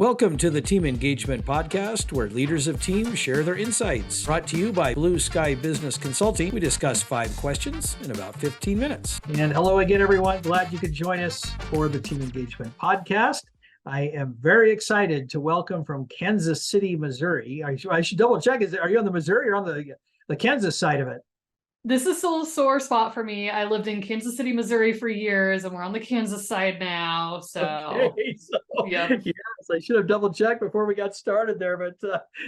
Welcome to the Team Engagement Podcast, where leaders of teams share their insights. Brought to you by Blue Sky Business Consulting. We discuss 5 questions in about 15 minutes. And hello again, everyone. Glad you could join us for the Team Engagement Podcast. I am very excited to welcome from Kansas City, Missouri. I should double check. Are you on the Missouri or on the Kansas side of it? This is still a sore spot for me. I lived in Kansas City, Missouri for years, and we're on the Kansas side now. Yes, I should have double checked before we got started there. But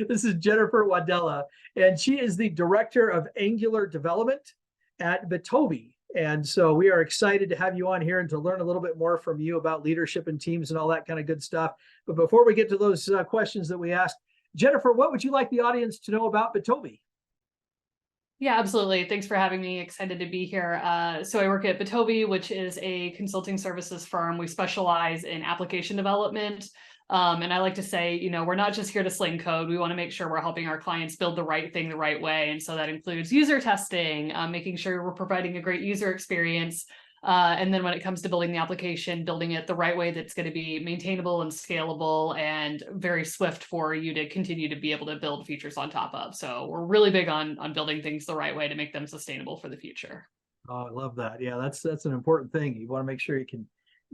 this is Jennifer Wadella, and she is the Director of Angular Development at Bitovi. And so we are excited to have you on here and to learn a little bit more from you about leadership and teams and all that kind of good stuff. But before we get to those questions that we asked, Jennifer, what would you like the audience to know about Bitovi? Yeah, absolutely. Thanks for having me. Excited to be here. So I work at Bitovi, which is a consulting services firm. We specialize in application development. And I like to say, we're not just here to sling code. We want to make sure we're helping our clients build the right thing the right way. And so that includes user testing, making sure we're providing a great user experience. And then when it comes to building the application, building it the right way that's going to be maintainable and scalable and very swift for you to continue to be able to build features on top of. So we're really big on building things the right way to make them sustainable for the future. Oh, I love that. Yeah, that's an important thing. You want to make sure you can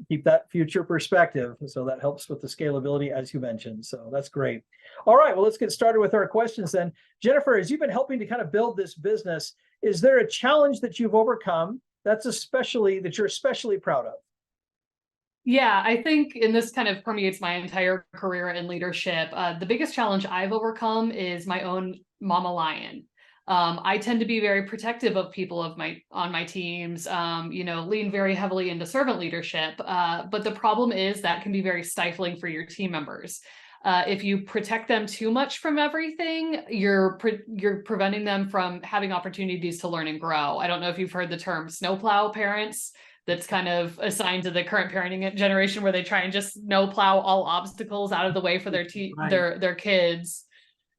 keep that future perspective. So that helps with the scalability, as you mentioned. So that's great. All right, well, let's get started with our questions then. Jennifer, as you've been helping to kind of build this business, is there a challenge that you've overcome that you're especially proud of? Yeah, I think, and this kind of permeates my entire career in leadership, the biggest challenge I've overcome is my own mama lion. I tend to be very protective of people on my teams, lean very heavily into servant leadership. But the problem is that can be very stifling for your team members. If you protect them too much from everything, you're preventing them from having opportunities to learn and grow. I don't know if you've heard the term snowplow parents. That's kind of assigned to the current parenting generation, where they try and just snowplow all obstacles out of the way for their kids.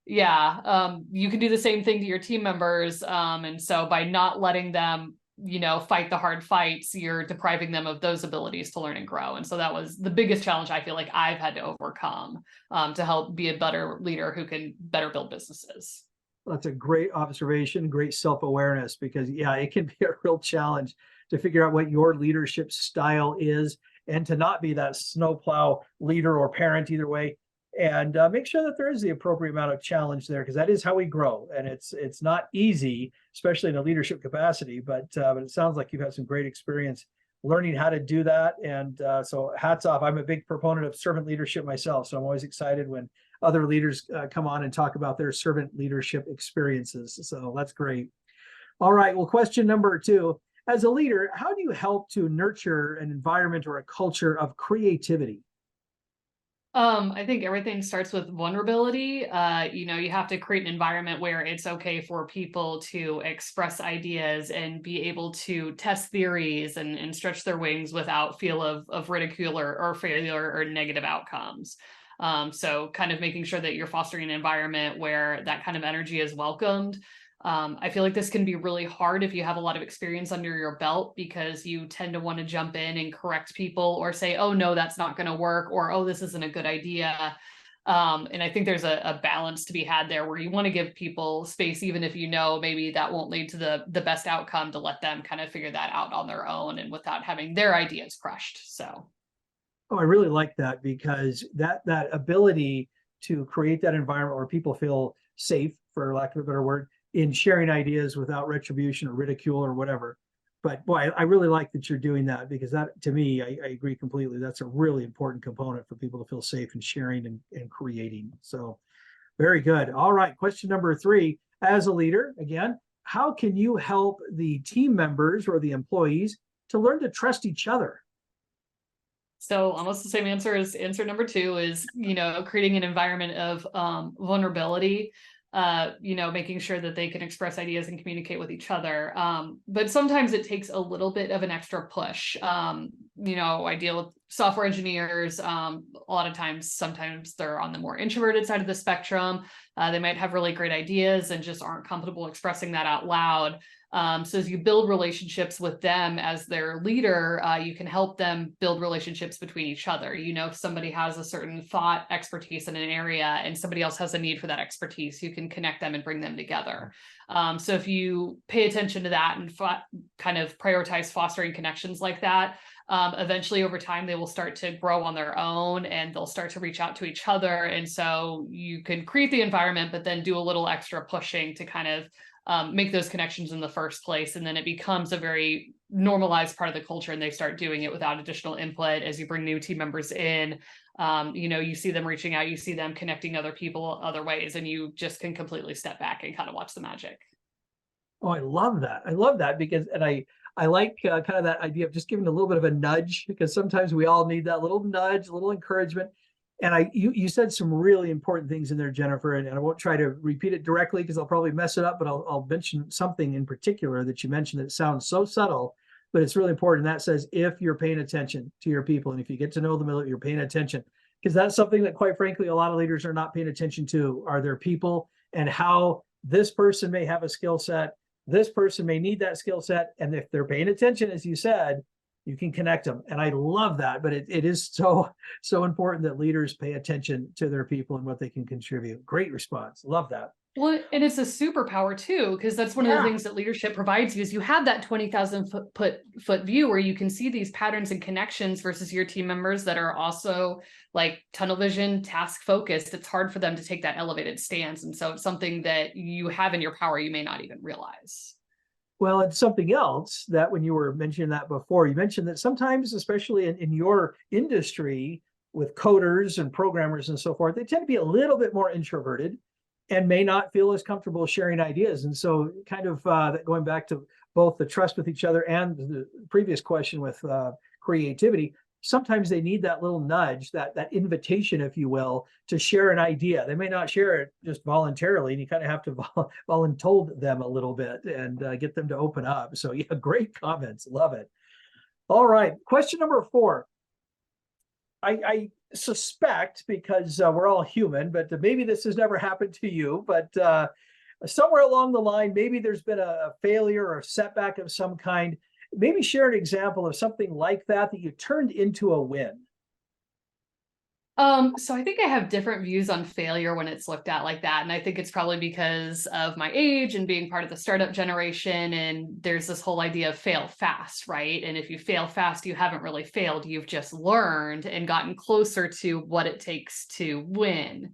Yeah, you can do the same thing to your team members. And so by not letting them fight the hard fights, you're depriving them of those abilities to learn and grow. And so that was the biggest challenge I feel like I've had to overcome to help be a better leader who can better build businesses. That's a great observation, great self-awareness, because it can be a real challenge to figure out what your leadership style is and to not be that snowplow leader or parent either way. And make sure that there is the appropriate amount of challenge there, because that is how we grow. And it's not easy, especially in a leadership capacity, but it sounds like you've had some great experience learning how to do that. And so hats off. I'm a big proponent of servant leadership myself. So I'm always excited when other leaders come on and talk about their servant leadership experiences. So that's great. All right. Well, question number 2, as a leader, how do you help to nurture an environment or a culture of creativity? I think everything starts with vulnerability. You have to create an environment where it's okay for people to express ideas and be able to test theories and stretch their wings without feel of ridicule or failure or negative outcomes. So kind of making sure that you're fostering an environment where that kind of energy is welcomed. I feel like this can be really hard if you have a lot of experience under your belt, because you tend to want to jump in and correct people or say, oh, no, that's not going to work, or, oh, this isn't a good idea. And I think there's a balance to be had there, where you want to give people space, even if maybe that won't lead to the best outcome, to let them kind of figure that out on their own and without having their ideas crushed. So. Oh, I really like that, because that ability to create that environment where people feel safe, for lack of a better word, in sharing ideas without retribution or ridicule or whatever. But boy, I really like that you're doing that, because that, to me, I agree completely. That's a really important component for people to feel safe in sharing and creating. So very good. All right. Question number 3, as a leader, again, how can you help the team members or the employees to learn to trust each other? So almost the same answer as answer number 2 is, creating an environment of vulnerability. Making sure that they can express ideas and communicate with each other. But sometimes it takes a little bit of an extra push. I deal with software engineers, a lot of times, sometimes they're on the more introverted side of the spectrum. They might have really great ideas and just aren't comfortable expressing that out loud. So as you build relationships with them as their leader, you can help them build relationships between each other. You know, if somebody has a certain thought expertise in an area and somebody else has a need for that expertise, you can connect them and bring them together. So if you pay attention to that and kind of prioritize fostering connections like that, eventually over time, they will start to grow on their own and they'll start to reach out to each other. And so you can create the environment, but then do a little extra pushing to kind of make those connections in the first place. And then it becomes a very normalized part of the culture and they start doing it without additional input. As you bring new team members in, you know, you see them reaching out, you see them connecting other people other ways, and you just can completely step back and kind of watch the magic. Oh, I love that. I love that because, and I like kind of that idea of just giving a little bit of a nudge, because sometimes we all need that little nudge, a little encouragement. And you said some really important things in there, Jennifer, and I won't try to repeat it directly because I'll probably mess it up, but I'll mention something in particular that you mentioned that sounds so subtle, but it's really important. That says, if you're paying attention to your people and if you get to know them, you're paying attention, because that's something that, quite frankly, a lot of leaders are not paying attention to, are their people and how this person may have a skill set. This person may need that skill set. And if they're paying attention, as you said, you can connect them. And I love that, but it is so important that leaders pay attention to their people and what they can contribute. Great response. Love that. Well, and it's a superpower too, because that's one of the things that leadership provides you, is you have that 20,000 foot view where you can see these patterns and connections versus your team members that are also like tunnel vision, task focused. It's hard for them to take that elevated stance. And so it's something that you have in your power you may not even realize. Well, it's something else that when you were mentioning that before, you mentioned that sometimes, especially in your industry with coders and programmers and so forth, they tend to be a little bit more introverted and may not feel as comfortable sharing ideas. And so kind of going back to both the trust with each other and the previous question with creativity, sometimes they need that little nudge, that invitation, if you will, to share an idea. They may not share it just voluntarily, and you kind of have to voluntold them a little bit and get them to open up. So yeah, great comments. Love it. All right. Question number 4. I suspect, because we're all human, but maybe this has never happened to you, but somewhere along the line, maybe there's been a failure or a setback of some kind. Maybe share an example of something like that you turned into a win. So I think I have different views on failure when it's looked at like that. And I think it's probably because of my age and being part of the startup generation. And there's this whole idea of fail fast, right? And if you fail fast, you haven't really failed. You've just learned and gotten closer to what it takes to win.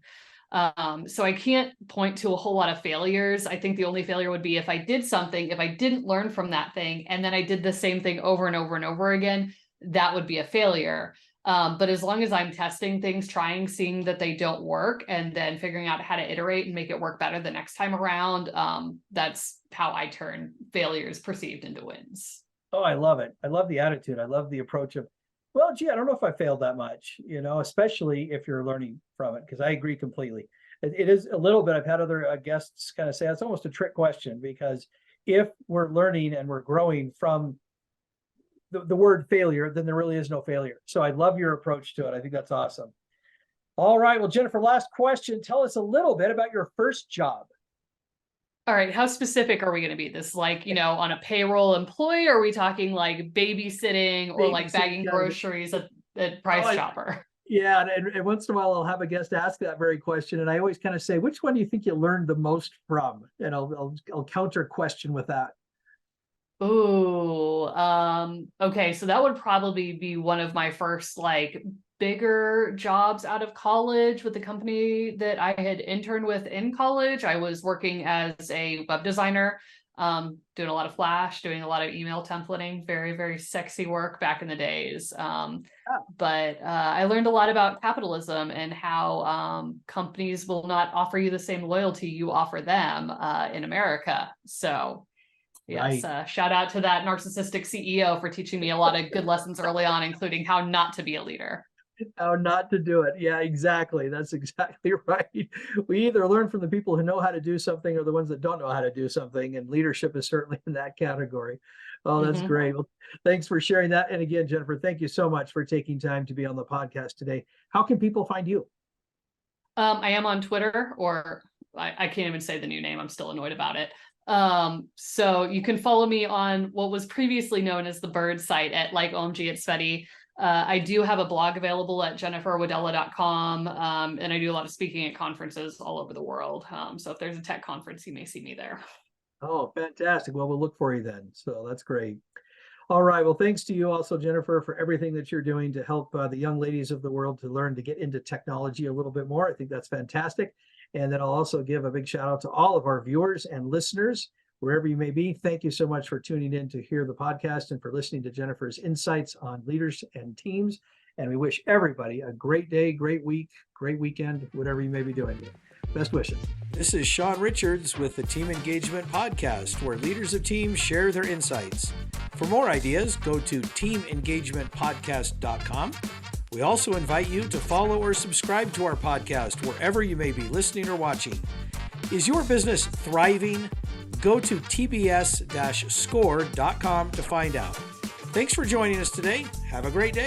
So I can't point to a whole lot of failures. I think the only failure would be if I did something, if I didn't learn from that thing, and then I did the same thing over and over and over again, that would be a failure. But as long as I'm testing things, trying, seeing that they don't work, and then figuring out how to iterate and make it work better the next time around, that's how I turn failures perceived into wins. Oh, I love it. I love the attitude. I love the approach of, well, gee, I don't know if I failed that much, especially if you're learning from it, because I agree completely. It is a little bit, I've had other guests kind of say it's almost a trick question, because if we're learning and we're growing from the word failure, then there really is no failure. So I love your approach to it. I think that's awesome. All right. Well, Jennifer, last question. Tell us a little bit about your first job. All right. How specific are we going to be? This like, on a payroll employee? Or are we talking like babysitting or like bagging groceries at Price Chopper? Yeah. And once in a while, I'll have a guest ask that very question. And I always kind of say, which one do you think you learned the most from? And I'll counter question with that. Ooh, okay. So that would probably be one of my first like bigger jobs out of college with the company that I had interned with in college. I was working as a web designer, doing a lot of Flash, doing a lot of email templating, very, very sexy work back in the days. But I learned a lot about capitalism and how companies will not offer you the same loyalty you offer them in America. So yes, right. Shout out to that narcissistic CEO for teaching me a lot of good lessons early on, including how not to be a leader. How not to do it. Yeah, exactly. That's exactly right. We either learn from the people who know how to do something or the ones that don't know how to do something. And leadership is certainly in that category. Oh, that's Mhm. great. Well, thanks for sharing that. And again, Jennifer, thank you so much for taking time to be on the podcast today. How can people find you? I am on Twitter, or I can't even say the new name. I'm still annoyed about it. So you can follow me on what was previously known as the Bird site at like OMG at Sveti. I do have a blog available at jenniferwadella.com, and I do a lot of speaking at conferences all over the world. So if there's a tech conference, you may see me there. Oh, fantastic. Well, we'll look for you then. So that's great. All right. Well, thanks to you also, Jennifer, for everything that you're doing to help the young ladies of the world to learn to get into technology a little bit more. I think that's fantastic. And then I'll also give a big shout out to all of our viewers and listeners, wherever you may be. Thank you so much for tuning in to hear the podcast and for listening to Jennifer's insights on leaders and teams. And we wish everybody a great day, great week, great weekend, whatever you may be doing. Best wishes. This is Sean Richards with the Team Engagement Podcast, where leaders of teams share their insights. For more ideas, go to teamengagementpodcast.com. We also invite you to follow or subscribe to our podcast wherever you may be listening or watching. Is your business thriving? Go to tbs-score.com to find out. Thanks for joining us today. Have a great day.